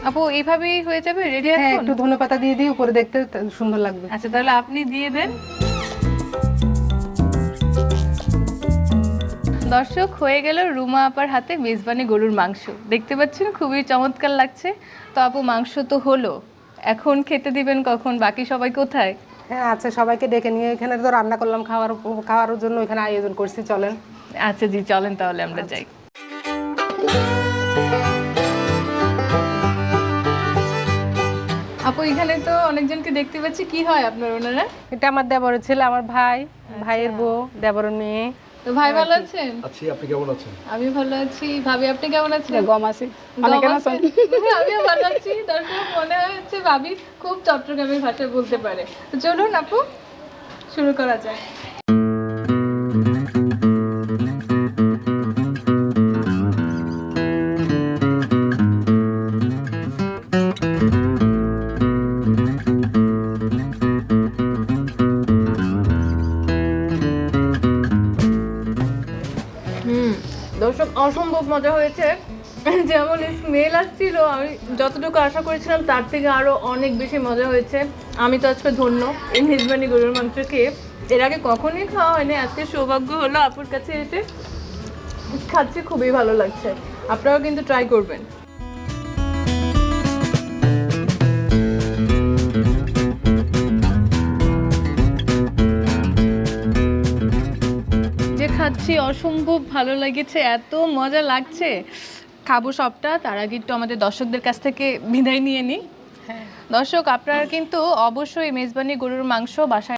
আপু এইভাবেই হয়ে যাবে রেডি হ্যাঁ, এখন? একটু ধনেপাতা দিয়ে দিই, উপরে দেখতে সুন্দর লাগবে। আচ্ছা তাহলে আপনি দিয়ে দেন। দর্শক, হয়ে গেল রুমা আপার হাতে মেজবানি গরুর মাংস। দেখতে পাচ্ছেন খুবই চমৎকার লাগছে। তো আপু মাংস তো হলো, এখন খেতে দিবেন কখন? বাকি সবাই কোথায়? হ্যাঁ আচ্ছা, সবাইকে ডেকে নিয়ে এখানে তো রান্না করলাম, খাওয়ার জন্য এখানে আয়োজন করছি, চলেন। আচ্ছা জি, চলেন তাহলে আমরা যাই। আপু এখানে তো অনেকজনকে দেখতে পাচ্ছি, কি হয় আপনার ওনারা? এটা আমার দেবরের ছেলে, আমার ভাই, ভাইয়ের বউ, দেবরের মেয়ে। তো ভাই ভালো আছেন? আছি, আপনি কেমন আছেন? আমি ভালো আছি। ভাবি আপনি কেমন আছেন? গম আছে, গম আছেন? হ্যাঁ, আমিও ভালো আছি। দর্শক মনে হচ্ছে ভাবি খুব চট্টগ্রামের ভাষায় বলতে পারে। তো চলুন আপু, শুরু করা যায়। দর্শক অসম্ভব মজা হয়েছে। যেমন স্মেল আসছিল, আমি যতটুকু আশা করেছিলাম তার থেকে আরো অনেক বেশি মজা হয়েছে। আমি তো আজকে ধন্য এই মেজবানি গরুর মাংস খেয়ে। এর আগে কখনোই খাওয়া হয়নি, আজকে সৌভাগ্য হলো আপুর কাছে এসে খাচ্ছি, খুবই ভালো লাগছে। আপনারাও কিন্তু ট্রাই করবেন। যে খাচ্ছি অসম্ভব ভালো লেগেছে, এত মজা লাগছে। খাবো সবটা, তার আগে একটু আমাদের দর্শকদের কাছ থেকে বিদায় নিয়ে নিই। দর্শক আপনারা কিন্তু অবশ্যই মেজবানি গরুর মাংস বাসায়